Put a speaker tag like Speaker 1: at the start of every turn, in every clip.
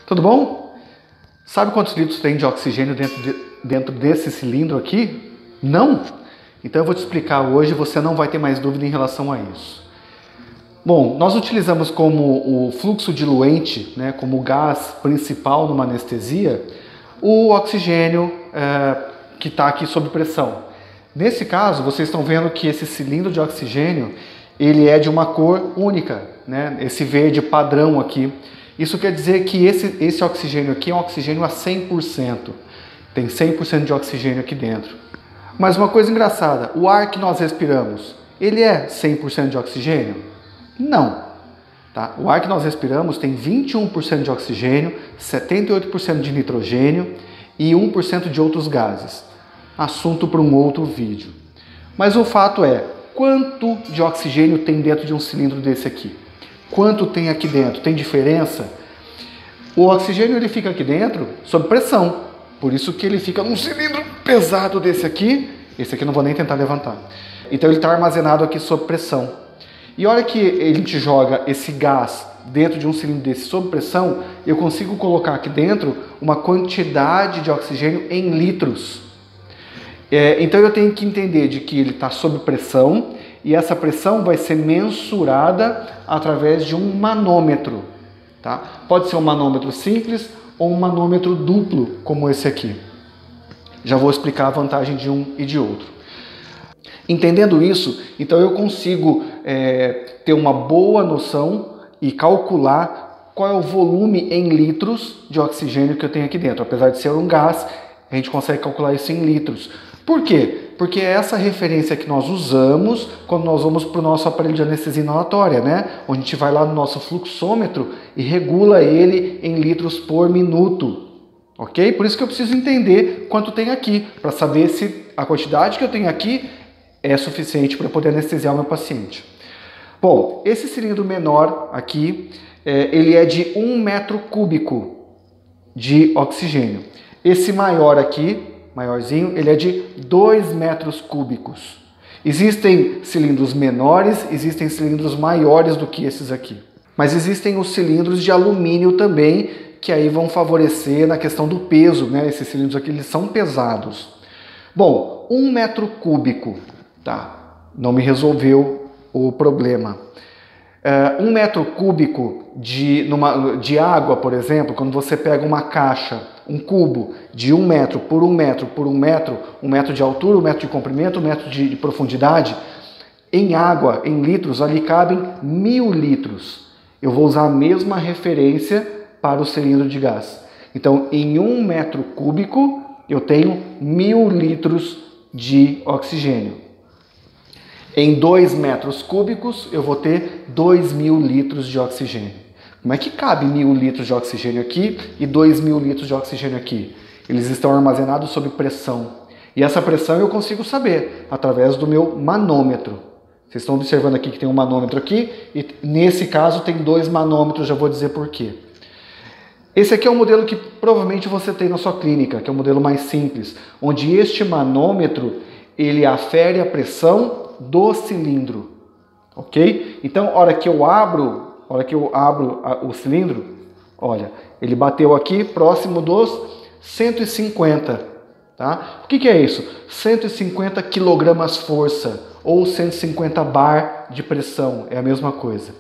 Speaker 1: Tudo bom? Sabe quantos litros tem de oxigênio dentro desse cilindro aqui? Não? Então eu vou te explicar hoje, você não vai ter mais dúvida em relação a isso. Bom, nós utilizamos como o fluxo diluente, né, como o gás principal numa anestesia, o oxigênio que está aqui sob pressão. Nesse caso, vocês estão vendo que esse cilindro de oxigênio, ele é de uma cor única, né? Esse verde padrão aqui. Isso quer dizer que esse oxigênio aqui é um oxigênio a 100%. Tem 100% de oxigênio aqui dentro. Mas uma coisa engraçada, o ar que nós respiramos, ele é 100% de oxigênio? Não. Tá? O ar que nós respiramos tem 21% de oxigênio, 78% de nitrogênio e 1% de outros gases. Assunto para um outro vídeo. Mas o fato é, quanto de oxigênio tem dentro de um cilindro desse aqui? Quanto tem aqui dentro? Tem diferença? O oxigênio ele fica aqui dentro sob pressão. Por isso que ele fica num cilindro pesado desse aqui. Esse aqui eu não vou nem tentar levantar. Então ele está armazenado aqui sob pressão. E a hora que ele te joga esse gás dentro de um cilindro desse sob pressão, eu consigo colocar aqui dentro uma quantidade de oxigênio em litros. Então eu tenho que entender de que ele está sob pressão e essa pressão vai ser mensurada através de um manômetro. Tá? Pode ser um manômetro simples ou um manômetro duplo, como esse aqui. Já vou explicar a vantagem de um e de outro. Entendendo isso, então eu consigo ter uma boa noção e calcular qual é o volume em litros de oxigênio que eu tenho aqui dentro. Apesar de ser um gás, a gente consegue calcular isso em litros. Por quê? Porque é essa referência que nós usamos quando nós vamos para o nosso aparelho de anestesia inalatória, né? Onde a gente vai lá no nosso fluxômetro e regula ele em litros por minuto. Ok? Por isso que eu preciso entender quanto tem aqui, para saber se a quantidade que eu tenho aqui é suficiente para poder anestesiar o meu paciente. Bom, esse cilindro menor aqui, ele é de 1 metro cúbico de oxigênio. Esse maior aqui, maiorzinho, ele é de 2 metros cúbicos. Existem cilindros menores, existem cilindros maiores do que esses aqui. Mas existem os cilindros de alumínio também, que aí vão favorecer na questão do peso, né? Esses cilindros aqui, eles são pesados. Bom, 1 metro cúbico, tá? Não me resolveu o problema. 1 metro cúbico de água, por exemplo, quando você pega uma caixa, um cubo de 1 metro por 1 metro por 1 metro, 1 metro de altura, 1 metro de comprimento, 1 metro de profundidade, em água, em litros, ali cabem 1000 litros. Eu vou usar a mesma referência para o cilindro de gás. Então, em 1 metro cúbico, eu tenho 1000 litros de oxigênio. Em 2 metros cúbicos, eu vou ter 2000 litros de oxigênio. Como é que cabe 1000 litros de oxigênio aqui e 2000 litros de oxigênio aqui? Eles estão armazenados sob pressão. E essa pressão eu consigo saber através do meu manômetro. Vocês estão observando aqui que tem um manômetro aqui e nesse caso tem 2 manômetros, já vou dizer por quê. Esse aqui é um modelo que provavelmente você tem na sua clínica, que é um modelo mais simples, onde este manômetro ele afere a pressão do cilindro, ok? Então, a hora que eu abro o cilindro, olha, ele bateu aqui próximo dos 150, tá? O que é isso? 150 kg-força ou 150 bar de pressão, é a mesma coisa.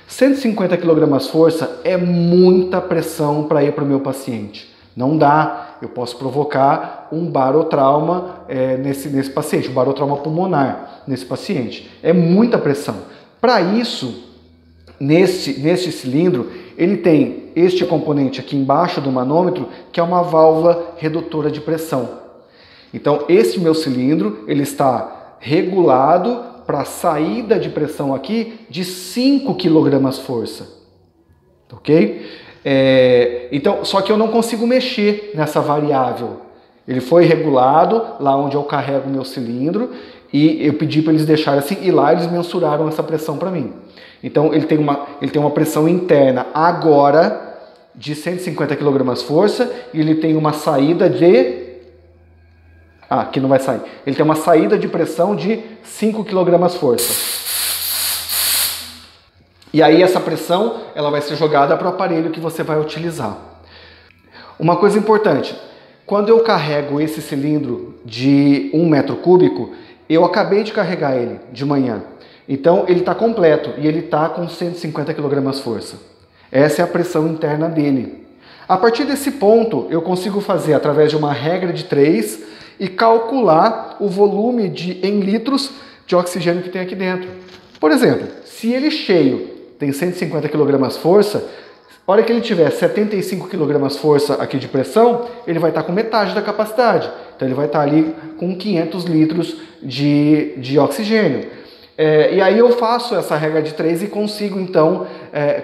Speaker 1: 150 kg-força é muita pressão para ir para o meu paciente. Não dá, eu posso provocar um barotrauma nesse paciente, um barotrauma pulmonar nesse paciente. É muita pressão. Para isso, neste cilindro, ele tem este componente aqui embaixo do manômetro, que é uma válvula redutora de pressão. Então, esse meu cilindro, ele está regulado para saída de pressão aqui de 5 kg-força. Ok? Então, só que eu não consigo mexer nessa variável. Ele foi regulado lá onde eu carrego o meu cilindro e eu pedi para eles deixarem assim e lá eles mensuraram essa pressão para mim. Então ele tem uma pressão interna agora de 150 kg-força e ele tem uma saída de... aqui não vai sair. Ele tem uma saída de pressão de 5 kg-força. E aí essa pressão ela vai ser jogada para o aparelho que você vai utilizar. Uma coisa importante, quando eu carrego esse cilindro de 1 metro cúbico, eu acabei de carregar ele de manhã. Então ele está completo e ele está com 150 kg força. Essa é a pressão interna dele. A partir desse ponto, eu consigo fazer através de uma regra de 3 e calcular o volume em litros de oxigênio que tem aqui dentro. Por exemplo, se ele cheio tem 150 kg força, a hora que ele tiver 75 kg força aqui de pressão, ele vai estar com metade da capacidade. Então ele vai estar ali com 500 litros de oxigênio. E aí eu faço essa regra de 3 e consigo então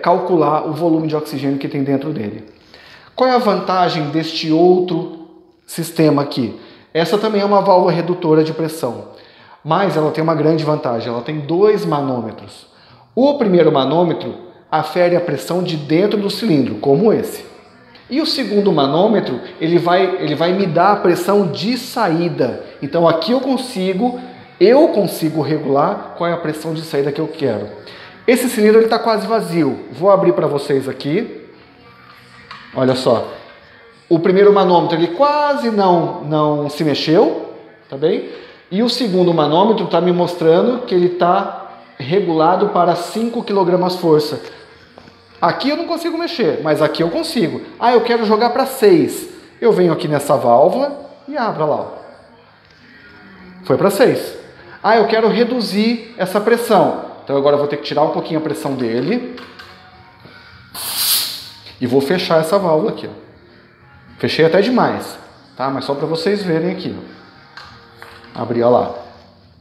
Speaker 1: calcular o volume de oxigênio que tem dentro dele. Qual é a vantagem deste outro sistema aqui? Essa também é uma válvula redutora de pressão, mas ela tem uma grande vantagem, ela tem 2 manômetros. O primeiro manômetro afere a pressão de dentro do cilindro, como esse. E o segundo manômetro, ele vai me dar a pressão de saída. Então aqui eu consigo regular qual é a pressão de saída que eu quero. Esse cilindro está quase vazio. Vou abrir para vocês aqui. Olha só. O primeiro manômetro ele quase não se mexeu, tá bem? E o segundo manômetro está me mostrando que ele está regulado para 5 kg força. Aqui eu não consigo mexer, mas aqui eu consigo. Ah, eu quero jogar para 6. Eu venho aqui nessa válvula e abro lá. Ó. Foi para 6. Ah, eu quero reduzir essa pressão. Então agora eu vou ter que tirar um pouquinho a pressão dele. E vou fechar essa válvula aqui. Ó. Fechei até demais, tá? Mas só para vocês verem aqui. Ó. Abri, ó lá.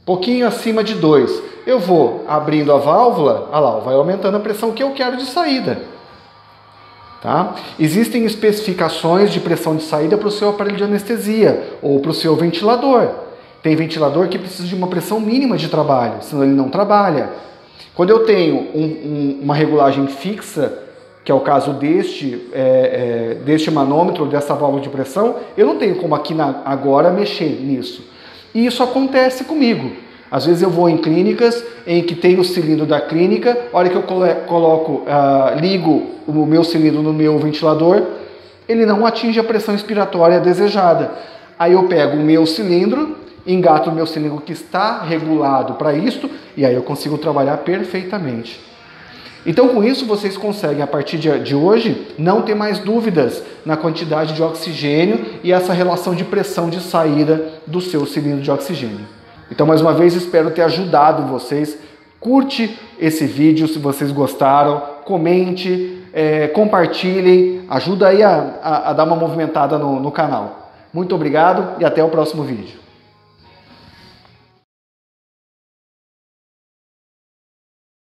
Speaker 1: Pouquinho acima de 2. Eu vou abrindo a válvula, olha lá, vai aumentando a pressão que eu quero de saída. Tá? Existem especificações de pressão de saída para o seu aparelho de anestesia ou para o seu ventilador. Tem ventilador que precisa de uma pressão mínima de trabalho, senão ele não trabalha. Quando eu tenho uma regulagem fixa, que é o caso deste manômetro, dessa válvula de pressão, eu não tenho como aqui agora mexer nisso. E isso acontece comigo. Às vezes eu vou em clínicas em que tem o cilindro da clínica, a hora que eu ligo o meu cilindro no meu ventilador, ele não atinge a pressão expiratória desejada. Aí eu pego o meu cilindro, engato o meu cilindro que está regulado para isto, e aí eu consigo trabalhar perfeitamente. Então com isso vocês conseguem, a partir de hoje, não ter mais dúvidas na quantidade de oxigênio e essa relação de pressão de saída do seu cilindro de oxigênio. Então, mais uma vez, espero ter ajudado vocês. Curte esse vídeo se vocês gostaram, comente, compartilhem, ajuda aí a dar uma movimentada no canal. Muito obrigado e até o próximo vídeo.